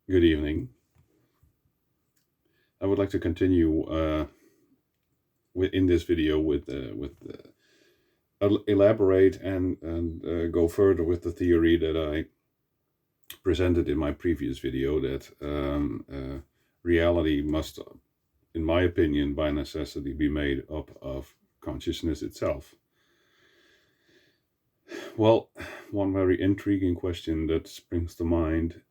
Good evening. I would like to continue in this video elaborate and go further with the theory that I presented in my previous video that reality must, in my opinion, by necessity, be made up of consciousness itself. Well, one very intriguing question that springs to mind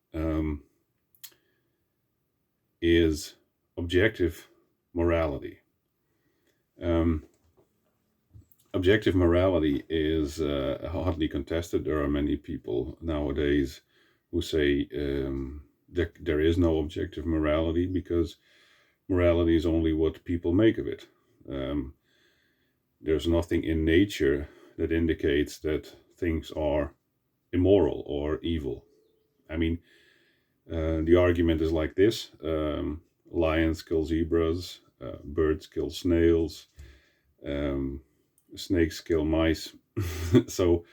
is objective morality. Um, Objective morality is hotly contested. There are many people nowadays who say that there is no objective morality because morality is only what people make of it. Um, there's nothing in nature that indicates that things are immoral or evil. I mean, the argument is like this: lions kill zebras, birds kill snails, um, snakes kill mice. So,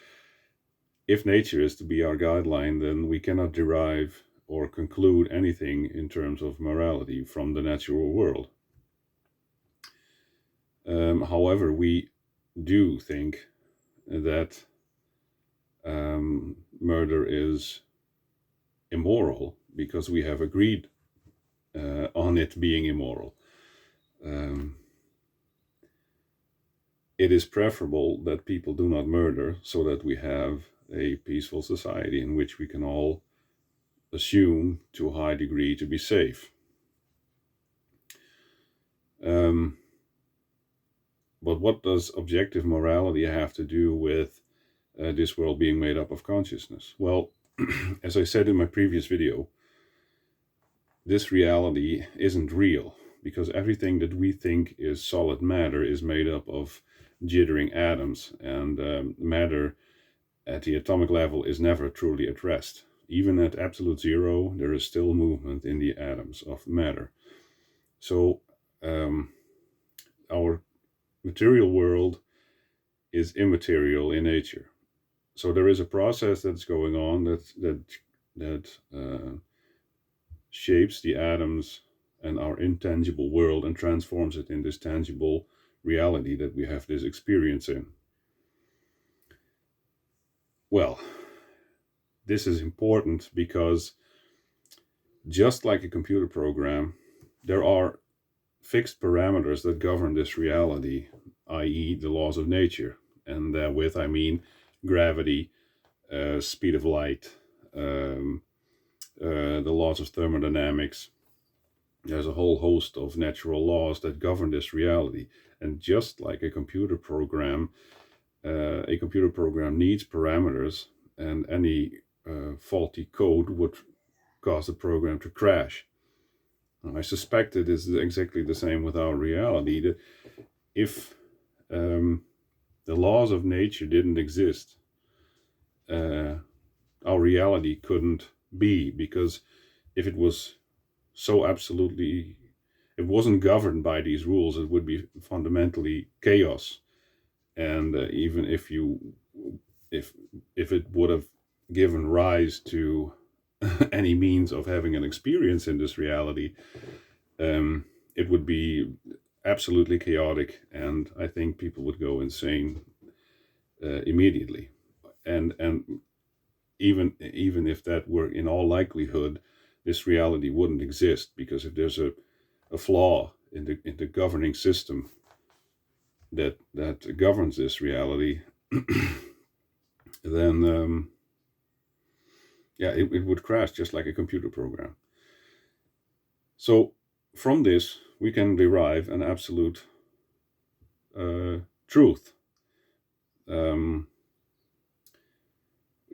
if nature is to be our guideline, then we cannot derive or conclude anything in terms of morality from the natural world. However, we do think that murder is immoral because we have agreed on it being immoral. Um, it is preferable that people do not murder so that we have a peaceful society in which we can all assume to a high degree to be safe. Um, but what does objective morality have to do with this world being made up of consciousness? Well, as I said in my previous video, this reality isn't real because everything that we think is solid matter is made up of jittering atoms, and matter at the atomic level is never truly at rest. Even at absolute zero, there is still movement in the atoms of matter. So our material world is immaterial in nature. So there is a process that's going on that shapes the atoms and our intangible world and transforms it in this tangible reality that we have this experience in. Well, this is important because just like a computer program, there are fixed parameters that govern this reality, i.e., the laws of nature. And therewith, I mean gravity, speed of light, the laws of thermodynamics. There's a whole host of natural laws that govern this reality. And just like a computer program needs parameters, and any faulty code would cause the program to crash. I suspect it is exactly the same with our reality. That if the laws of nature didn't exist, our reality couldn't be, because if it was so absolutely, it wasn't governed by these rules, it would be fundamentally chaos. And even if it would have given rise to any means of having an experience in this reality, it would be absolutely chaotic, and I think people would go insane immediately. And even if that were in all likelihood, this reality wouldn't exist, because if there's a flaw in the governing system that governs this reality, then it would crash just like a computer program. So from this, we can derive an absolute truth.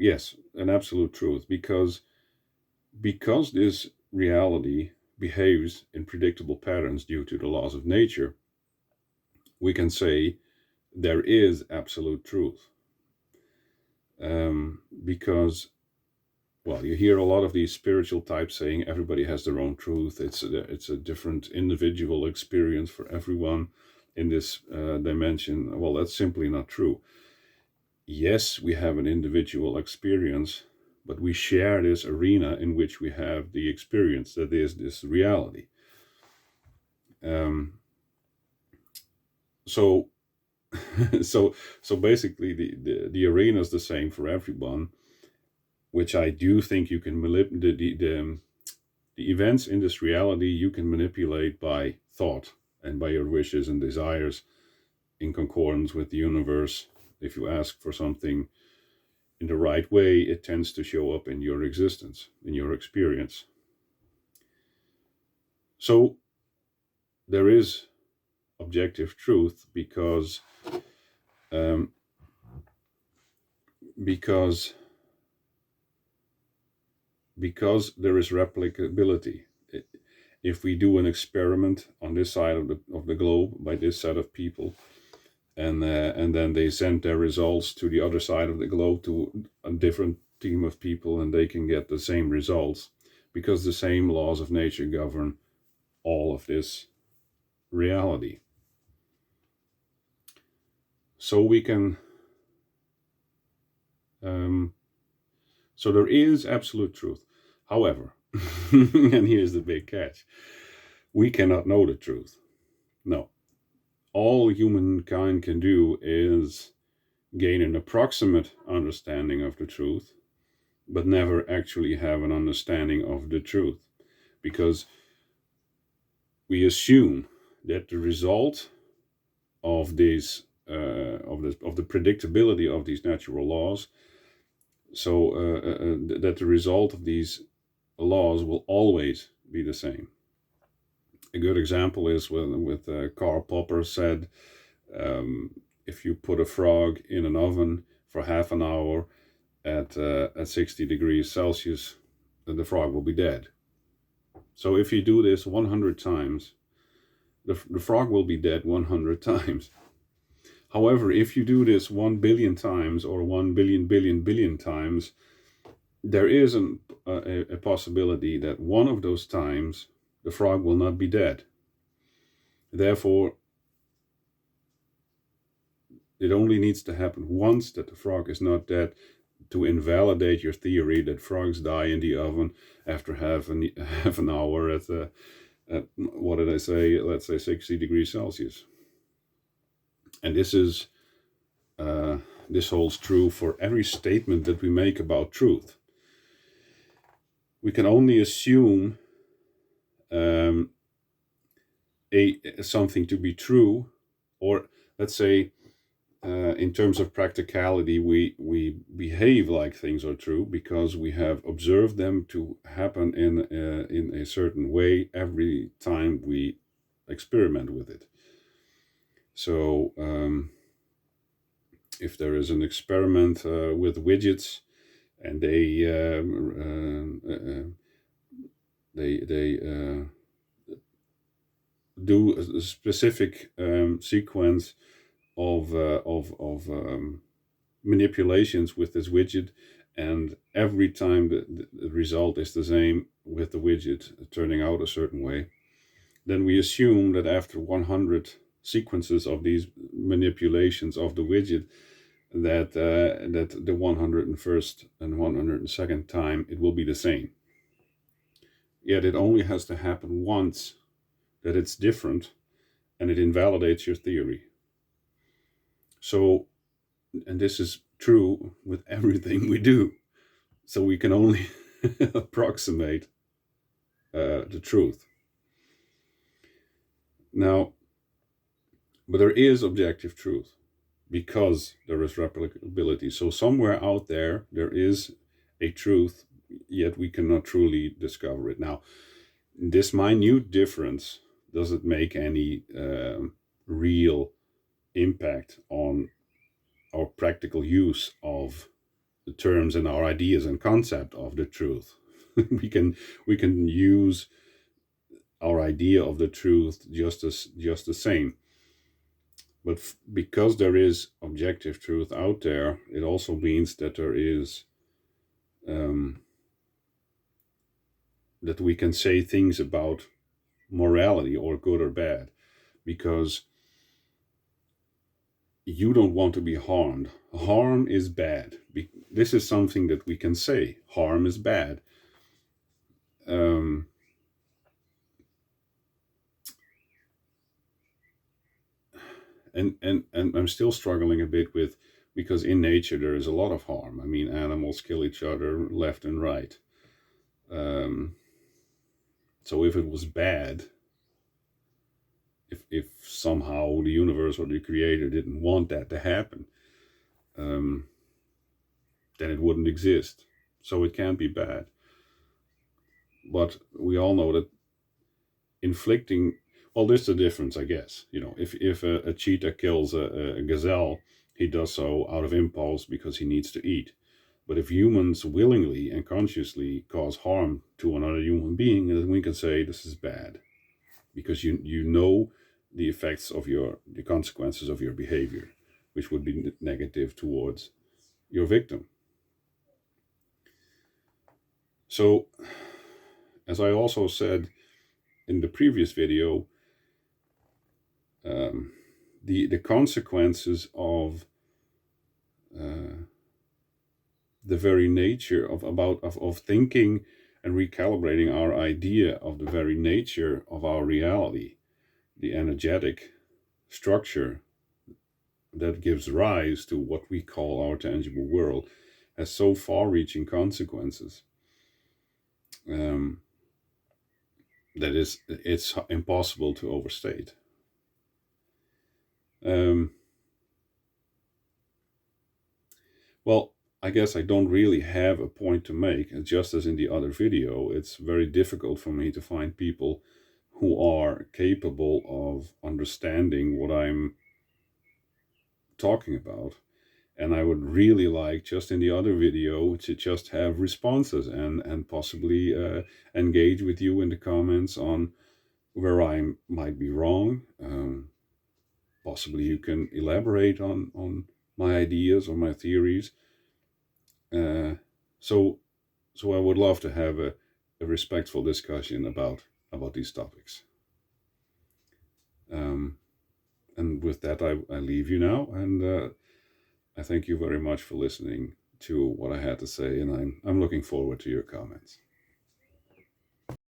Yes, an absolute truth, because this reality behaves in predictable patterns due to the laws of nature, we can say there is absolute truth. Because, well, you hear a lot of these spiritual types saying everybody has their own truth. It's a different individual experience for everyone in this dimension. Well, that's simply not true. Yes, we have an individual experience, but we share this arena in which we have the experience that is this reality. Um, so so basically the arena is the same for everyone, which I do think you can manipulate. The events in this reality you can manipulate by thought and by your wishes and desires in concordance with the universe. If you ask for something in the right way, it tends to show up in your existence, in your experience. So there is objective truth um, because because there is replicability. If we do an experiment on this side of the globe by this set of people, and then they send their results to the other side of the globe to a different team of people, and they can get the same results because the same laws of nature govern all of this reality. So we can, um, so there is absolute truth. However, and here's the big catch: we cannot know the truth. No, all humankind can do is gain an approximate understanding of the truth, but never actually have an understanding of the truth, because we assume that the result of these of the predictability of these natural laws, so that the result of these laws will always be the same. A good example is with Karl Popper said, if you put a frog in an oven for half an hour at 60 degrees Celsius, then the frog will be dead. So if you do this 100 times, the frog will be dead 100 times. However, if you do this 1 billion times or 1 billion billion billion times, there is a possibility that one of those times the frog will not be dead. Therefore, it only needs to happen once that the frog is not dead to invalidate your theory that frogs die in the oven after half an hour at what did I say? Let's say 60 degrees Celsius. And this holds true for every statement that we make about truth. We can only assume um, something to be true, or let's say, in terms of practicality, we behave like things are true because we have observed them to happen in a certain way every time we experiment with it. So if there is an experiment with widgets, and they do a specific sequence of manipulations with this widget, and every time the result is the same with the widget turning out a certain way, then we assume that after 100 sequences of these manipulations of the widget, that the 101st and 102nd time it will be the same. Yet it only has to happen once that it's different, and it invalidates your theory. So, and this is true with everything we do. So we can only approximate the truth. Now, but there is objective truth because there is replicability. So somewhere out there, there is a truth, yet we cannot truly discover it. Now, this minute difference doesn't make any real impact on our practical use of the terms and our ideas and concept of the truth. we can use our idea of the truth just the same. But because there is objective truth out there, it also means that there is that we can say things about morality or good or bad, because you don't want to be harmed. Harm is bad. This is something that we can say. Harm is bad. Um, and I'm still struggling a bit with, because in nature there is a lot of harm. I mean, animals kill each other left and right. Um, so if it was bad, if somehow the universe or the creator didn't want that to happen, um, then it wouldn't exist. So it can't be bad. But we all know that inflicting, well, there's a difference, I guess. If a cheetah kills a gazelle, he does so out of impulse because he needs to eat. But if humans willingly and consciously cause harm to another human being, then we can say this is bad, because you know the effects of the consequences of your behavior, which would be negative towards your victim. So, as I also said in the previous video, um, the consequences of the very nature of thinking and recalibrating our idea of the very nature of our reality, the energetic structure that gives rise to what we call our tangible world, has so far-reaching consequences um, that it's impossible to overstate. Um, well, I guess I don't really have a point to make. Just as in the other video, it's very difficult for me to find people who are capable of understanding what I'm talking about. And I would really like, just in the other video, to just have responses and possibly engage with you in the comments on where I might be wrong. Possibly you can elaborate on my ideas or my theories. Uh, so so I would love to have a respectful discussion about these topics. Um, and with that, I leave you now, and I thank you very much for listening to what I had to say, and I'm looking forward to your comments.